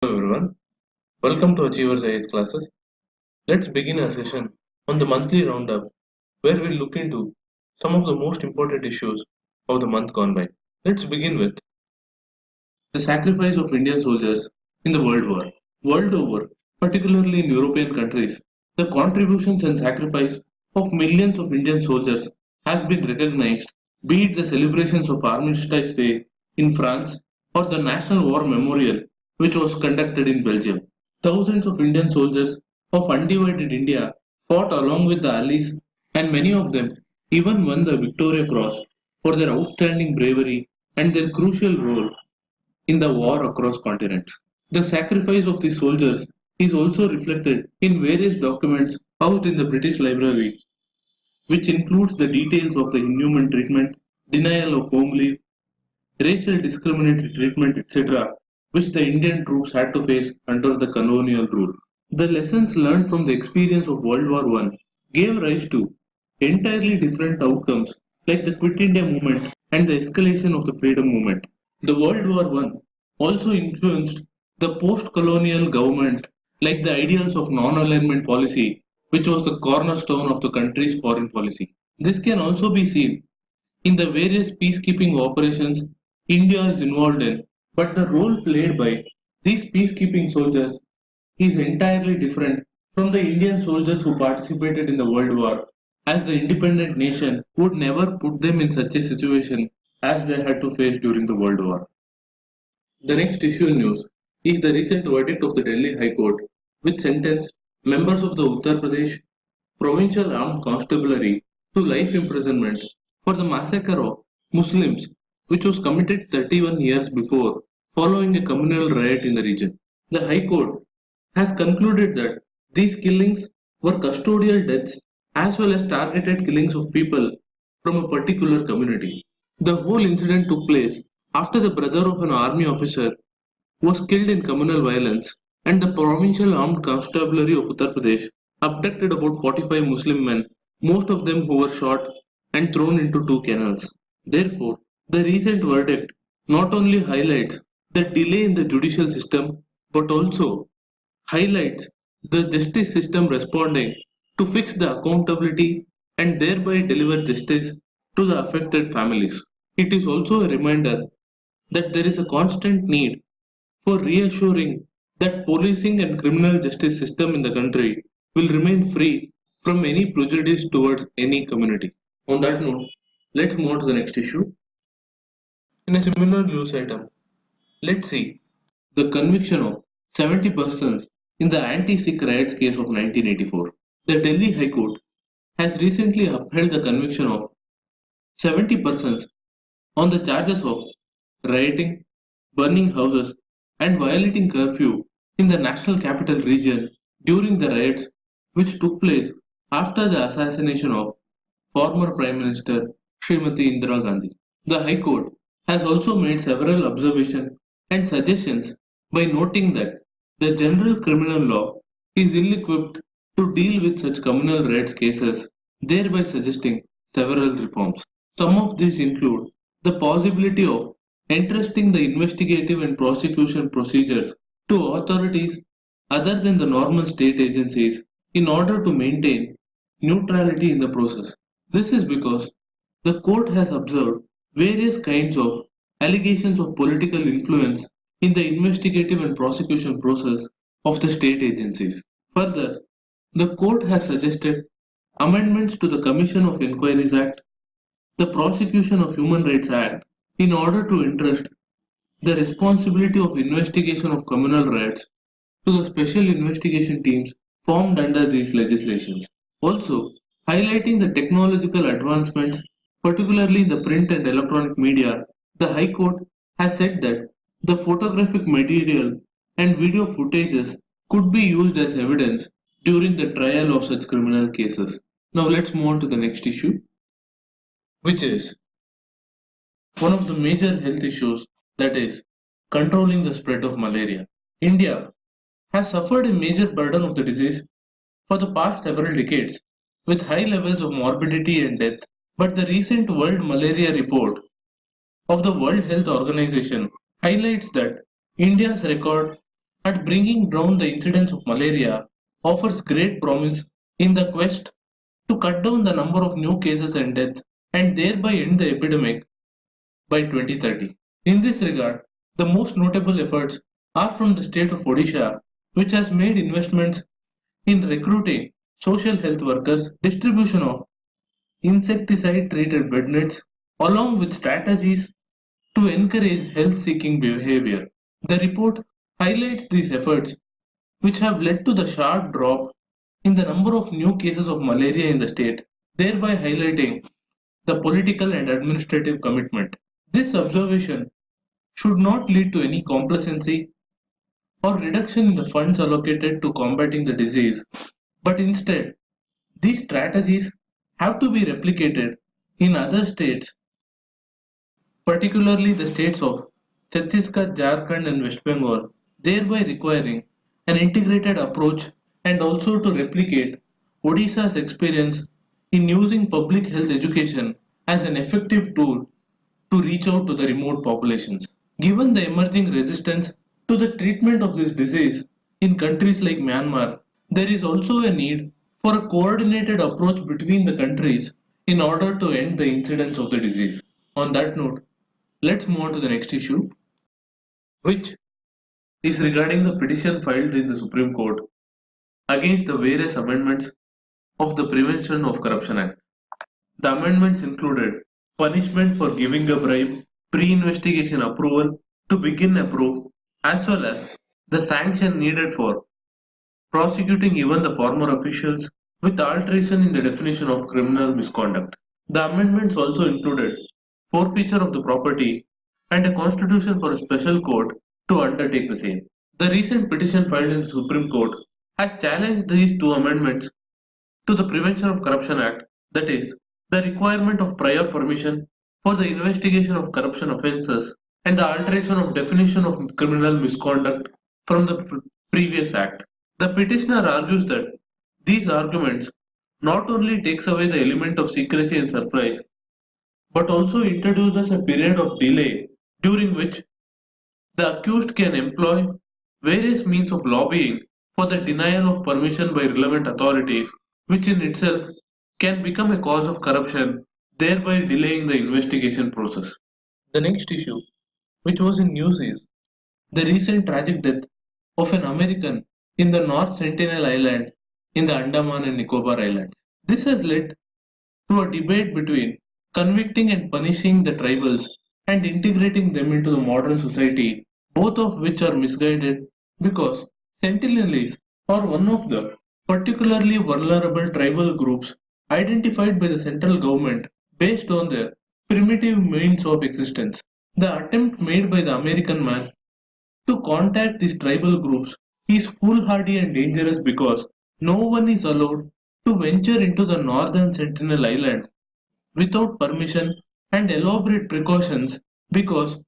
Hello everyone, welcome to Achievers IAS classes. Let's begin our session on the monthly roundup where we'll look into some of the most important issues of the month gone by. Let's begin with the sacrifice of Indian soldiers in the World War. World over, particularly in European countries, the contributions and sacrifice of millions of Indian soldiers has been recognized, be it the celebrations of Armistice Day in France or the National War Memorial which was conducted in Belgium. Thousands of Indian soldiers of undivided India fought along with the Allies, and many of them even won the Victoria Cross for their outstanding bravery and their crucial role in the war across continents. The sacrifice of the soldiers is also reflected in various documents housed in the British Library, which includes the details of the inhuman treatment, denial of home leave, racial discriminatory treatment, etc., which the Indian troops had to face under the colonial rule. The lessons learned from the experience of World War I gave rise to entirely different outcomes like the Quit India movement and the escalation of the freedom movement. The World War I also influenced the post-colonial government like the ideals of non-alignment policy, which was the cornerstone of the country's foreign policy. This can also be seen in the various peacekeeping operations India is involved in, but the role played by these peacekeeping soldiers is entirely different from the Indian soldiers who participated in the World War, as the independent nation would never put them in such a situation as they had to face during the World War. The next issue in news is the recent verdict of the Delhi High Court, which sentenced members of the Uttar Pradesh Provincial Armed Constabulary to life imprisonment for the massacre of Muslims, which was committed 31 years before following a communal riot in the region. The High Court has concluded that these killings were custodial deaths as well as targeted killings of people from a particular community. The whole incident took place after the brother of an army officer was killed in communal violence, and the Provincial Armed Constabulary of Uttar Pradesh abducted about 45 Muslim men, most of them who were shot and thrown into two canals. Therefore, the recent verdict not only highlights the delay in the judicial system but also highlights the justice system responding to fix the accountability and thereby deliver justice to the affected families. It is also a reminder that there is a constant need for reassuring that policing and criminal justice system in the country will remain free from any prejudice towards any community. On that note, let's move on to the next issue. In a similar news item, let's see the conviction of 70 persons in the anti-Sikh riots case of 1984. The Delhi High Court has recently upheld the conviction of 70 persons on the charges of rioting, burning houses, and violating curfew in the National Capital Region during the riots which took place after the assassination of former Prime Minister Srimati Indira Gandhi. The High Court has also made several observations and suggestions by noting that the general criminal law is ill-equipped to deal with such communal rights cases, thereby suggesting several reforms. Some of these include the possibility of entrusting the investigative and prosecution procedures to authorities other than the normal state agencies in order to maintain neutrality in the process. This is because the court has observed various kinds of allegations of political influence in the investigative and prosecution process of the state agencies. Further, the court has suggested amendments to the Commission of Inquiries Act, the Prosecution of Human Rights Act, in order to entrust the responsibility of investigation of communal riots to the special investigation teams formed under these legislations. Also, highlighting the technological advancements, particularly in the print and electronic media, the High Court has said that the photographic material and video footages could be used as evidence during the trial of such criminal cases. Now let's move on to the next issue, which is one of the major health issues, that is controlling the spread of malaria. India has suffered a major burden of the disease for the past several decades with high levels of morbidity and death, but the recent World Malaria Report of the World Health Organization highlights that India's record at bringing down the incidence of malaria offers great promise in the quest to cut down the number of new cases and deaths and thereby end the epidemic by 2030. In this regard, the most notable efforts are from the state of Odisha, which has made investments in recruiting social health workers, distribution of insecticide treated bed nets, along with strategies to encourage health seeking behavior. The report highlights these efforts, which have led to the sharp drop in the number of new cases of malaria in the state, thereby highlighting the political and administrative commitment. This observation should not lead to any complacency or reduction in the funds allocated to combating the disease, but instead, these strategies have to be replicated in other states, particularly the states of Chhattisgarh, Jharkhand, and West Bengal, thereby requiring an integrated approach and also to replicate Odisha's experience in using public health education as an effective tool to reach out to the remote populations. Given the emerging resistance to the treatment of this disease in countries like Myanmar, there is also a need for a coordinated approach between the countries in order to end the incidence of the disease. On that note, let's move on to the next issue, which is regarding the petition filed in the Supreme Court against the various amendments of the Prevention of Corruption Act. The amendments included punishment for giving a bribe, pre-investigation approval to begin a probe, as well as the sanction needed for prosecuting even the former officials with alteration in the definition of criminal misconduct. The amendments also included forfeiture of the property and a constitution for a special court to undertake the same. The recent petition filed in the Supreme Court has challenged these two amendments to the Prevention of Corruption Act, that is, the requirement of prior permission for the investigation of corruption offences and the alteration of definition of criminal misconduct from the previous act. The petitioner argues that these arguments not only takes away the element of secrecy and surprise, but also introduces a period of delay during which the accused can employ various means of lobbying for the denial of permission by relevant authorities, which in itself can become a cause of corruption, thereby delaying the investigation process. The next issue, which was in news, is the recent tragic death of an American in the North Sentinel Island in the Andaman and Nicobar Islands. This has led to a debate between convicting and punishing the tribals and integrating them into the modern society, both of which are misguided because Sentinelese are one of the particularly vulnerable tribal groups identified by the central government based on their primitive means of existence. The attempt made by the American man to contact these tribal groups is foolhardy and dangerous because no one is allowed to venture into the northern Sentinel Island without permission and elaborate precautions because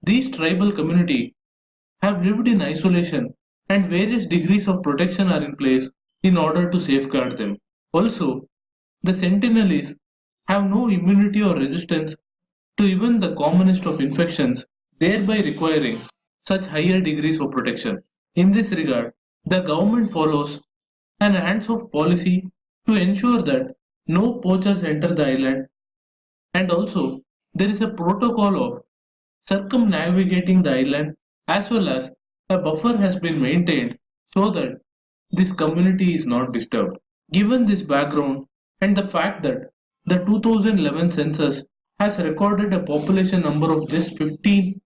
these tribal community have lived in isolation and various degrees of protection are in place in order to safeguard them. Also, the Sentinelese have no immunity or resistance to even the commonest of infections, thereby requiring such higher degrees of protection. In this regard, the government follows an hands-off policy to ensure that no poachers enter the island, and also there is a protocol of circumnavigating the island as well as a buffer has been maintained so that this community is not disturbed. Given this background and the fact that the 2011 census has recorded a population number of just 15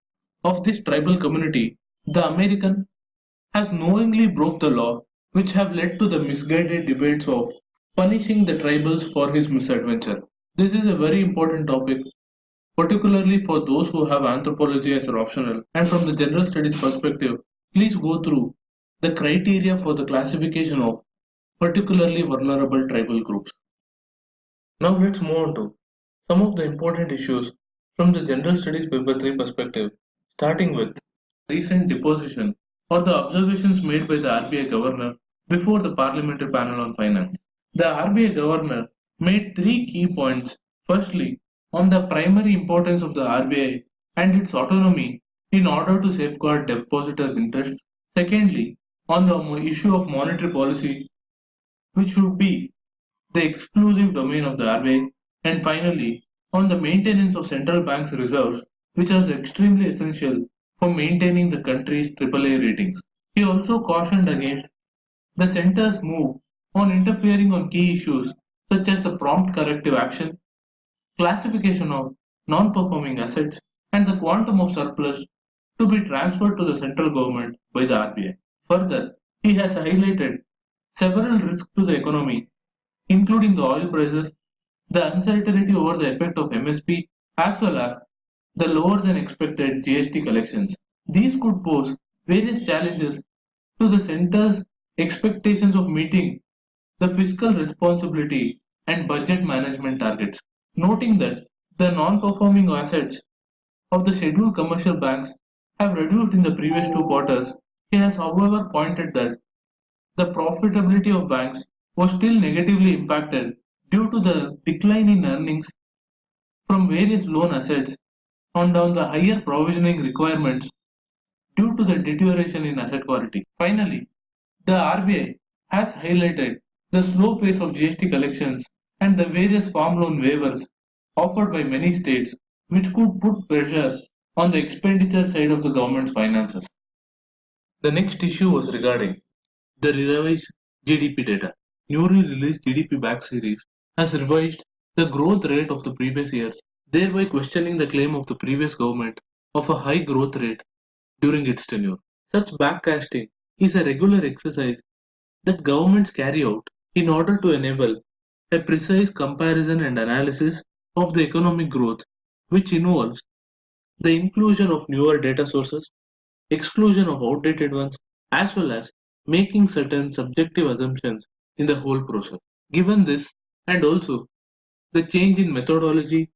of this tribal community, the American has knowingly broke the law, which have led to the misguided debates of punishing the tribals for his misadventure. This is a very important topic, particularly for those who have anthropology as an optional, and from the general studies perspective, please go through the criteria for the classification of particularly vulnerable tribal groups. Now let's move on to some of the important issues from the general studies paper 3 perspective, starting with recent deposition or the observations made by the RBI governor before the parliamentary panel on finance. The RBI governor made three key points. Firstly, on the primary importance of the RBI and its autonomy in order to safeguard depositors' interests. Secondly, on the issue of monetary policy, which should be the exclusive domain of the RBI, and finally, on the maintenance of central bank's reserves, which is extremely essential for maintaining the country's AAA ratings. He also cautioned against the center's move on interfering on key issues such as the prompt corrective action, classification of non-performing assets, and the quantum of surplus to be transferred to the central government by the RBI. Further, he has highlighted several risks to the economy, including the oil prices, the uncertainty over the effect of MSP, as well as the lower than expected GST collections. These could pose various challenges to the center's expectations of meeting the fiscal responsibility and budget management targets, noting that the non-performing assets of the scheduled commercial banks have reduced in the previous 2 quarters. He has however pointed that the profitability of banks was still negatively impacted due to the decline in earnings from various loan assets on down the higher provisioning requirements due to the deterioration in asset quality. Finally, the RBI has highlighted the slow pace of GST collections and the various farm loan waivers offered by many states, which could put pressure on the expenditure side of the government's finances. The next issue was regarding the revised GDP data. Newly released GDP back series has revised the growth rate of the previous years, thereby questioning the claim of the previous government of a high growth rate during its tenure. Such backcasting is a regular exercise that governments carry out in order to enable a precise comparison and analysis of the economic growth, which involves the inclusion of newer data sources, exclusion of outdated ones, as well as making certain subjective assumptions in the whole process. Given this, and also the change in methodology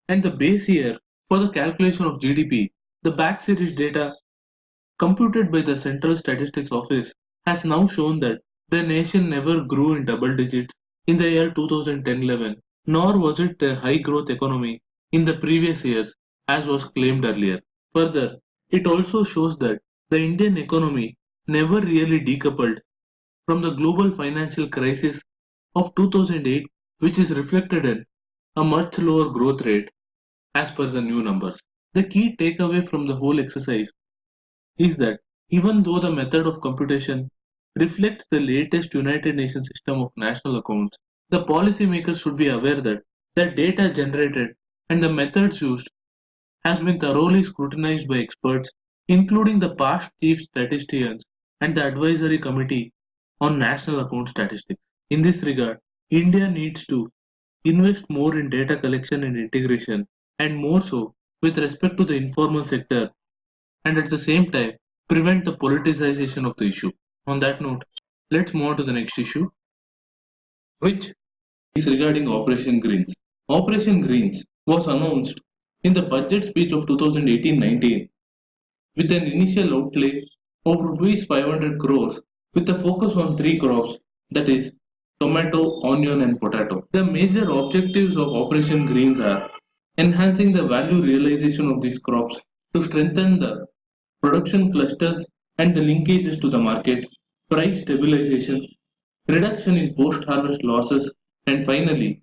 and the base year for the calculation of GDP, the back series data computed by the Central Statistics Office has now shown that the nation never grew in double digits in the year 2010-11, nor was it a high growth economy in the previous years as was claimed earlier. Further, it also shows that the Indian economy never really decoupled from the global financial crisis of 2008, which is reflected in a much lower growth rate as per the new numbers. The key takeaway from the whole exercise is that even though the method of computation reflects the latest United Nations system of national accounts, the policymakers should be aware that the data generated and the methods used has been thoroughly scrutinized by experts, including the past chief statisticians and the advisory committee on national account statistics. In this regard, India needs to invest more in data collection and integration, and more so with respect to the informal sector, and at the same time prevent the politicization of the issue. On that note, let's move on to the next issue, which is regarding Operation Greens. Operation Greens was announced in the budget speech of 2018-19 with an initial outlay of rupees 500 crores with a focus on three crops, that is tomato, onion and potato. The major objectives of Operation Greens are enhancing the value realization of these crops to strengthen the production clusters and the linkages to the market, price stabilization, reduction in post-harvest losses, and finally,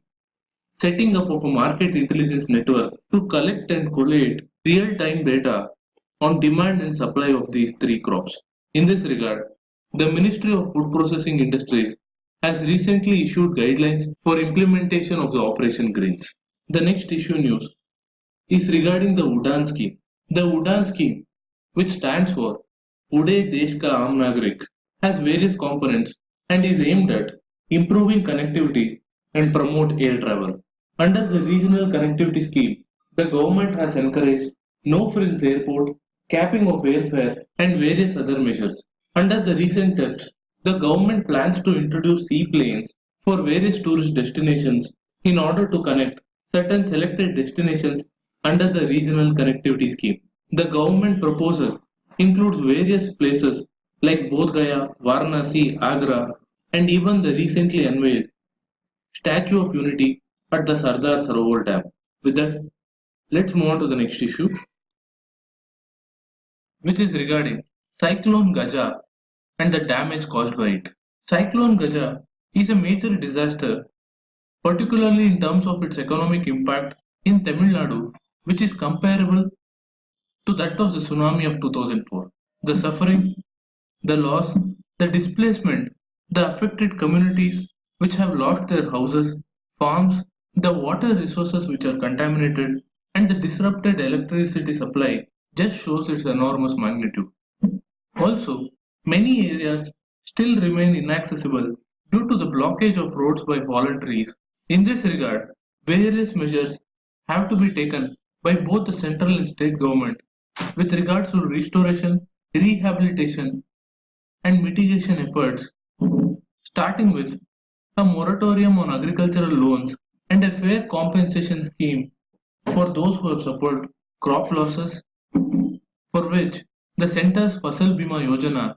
setting up of a market intelligence network to collect and collate real-time data on demand and supply of these three crops. In this regard, the Ministry of Food Processing Industries has recently issued guidelines for implementation of the Operation Greens. The next issue news is regarding the UDAN scheme. The UDAN scheme, which stands for Uday Desh Ka Aam Nagrik, has various components and is aimed at improving connectivity and promote air travel. Under the regional connectivity scheme, the government has encouraged no-frills airport, capping of airfare and various other measures. Under the recent steps, the government plans to introduce seaplanes for various tourist destinations in order to connect certain selected destinations under the regional connectivity scheme. The government proposal includes various places like Bodh Gaya, Varanasi, Agra, and even the recently unveiled Statue of Unity at the Sardar Sarovar Dam. With that, let's move on to the next issue, which is regarding Cyclone Gaja and the damage caused by it. Cyclone Gaja is a major disaster, particularly in terms of its economic impact in Tamil Nadu, which is comparable to that of the tsunami of 2004. The suffering, the loss, the displacement, the affected communities which have lost their houses, farms, the water resources which are contaminated, and the disrupted electricity supply just shows its enormous magnitude. Also, many areas still remain inaccessible due to the blockage of roads by fallen trees. In this regard, various measures have to be taken by both the central and state government with regards to restoration, rehabilitation, and mitigation efforts, starting with a moratorium on agricultural loans and a fair compensation scheme for those who have suffered crop losses, for which the center's Fasal Bima Yojana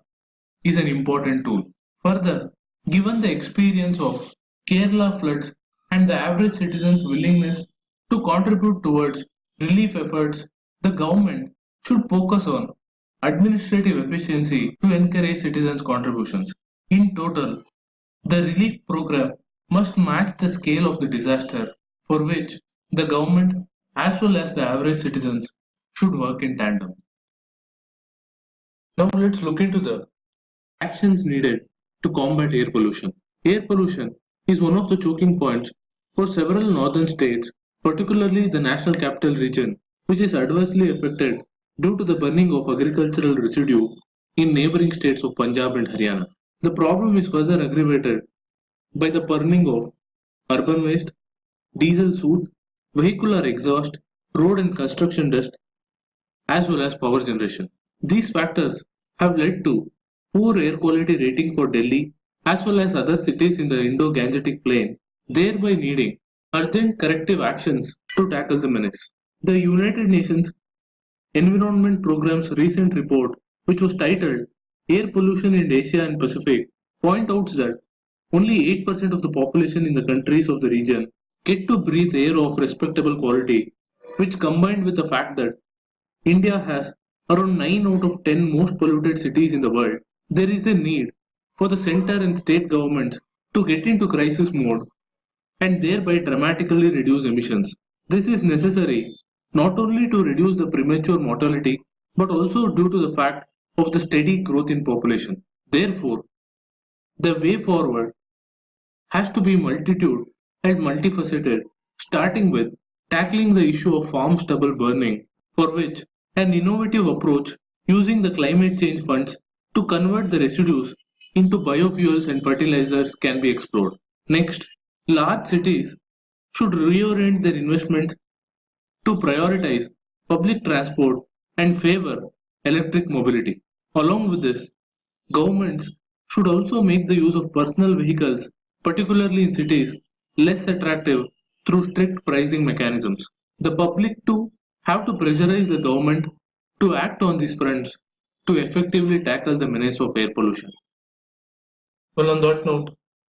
is an important tool. Further, given the experience of Kerala floods and the average citizen's willingness to contribute towards relief efforts, the government should focus on administrative efficiency to encourage citizens' contributions. In total, the relief program must match the scale of the disaster, for which the government as well as the average citizens should work in tandem. Now let's look into the actions needed to combat air pollution. Air pollution is one of the choking points for several northern states, particularly the National Capital Region, which is adversely affected due to the burning of agricultural residue in neighboring states of Punjab and Haryana. The problem is further aggravated by the burning of urban waste, diesel soot, vehicular exhaust, road and construction dust, as well as power generation. These factors have led to poor air quality rating for Delhi as well as other cities in the Indo-Gangetic Plain, thereby needing urgent corrective actions to tackle the menace. The United Nations Environment Programme's recent report, which was titled Air Pollution in Asia and Pacific, points out that only 8% of the population in the countries of the region get to breathe air of respectable quality, which combined with the fact that India has around 9 out of 10 most polluted cities in the world, there is a need for the center and state governments to get into crisis mode and thereby dramatically reduce emissions. This is necessary not only to reduce the premature mortality but also due to the fact of the steady growth in population. Therefore, the way forward has to be multitude and multifaceted, starting with tackling the issue of farm stubble burning, for which an innovative approach using the climate change funds to convert the residues into biofuels and fertilizers can be explored. Next, large cities should reorient their investments to prioritize public transport and favor electric mobility. Along with this, governments should also make the use of personal vehicles, particularly in cities, less attractive through strict pricing mechanisms. The public too have to pressurize the government to act on these fronts to effectively tackle the menace of air pollution. Well, on that note,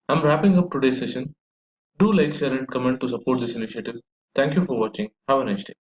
I'm wrapping up today's session. Do like, share, and comment to support this initiative. Thank you for watching. Have a nice day.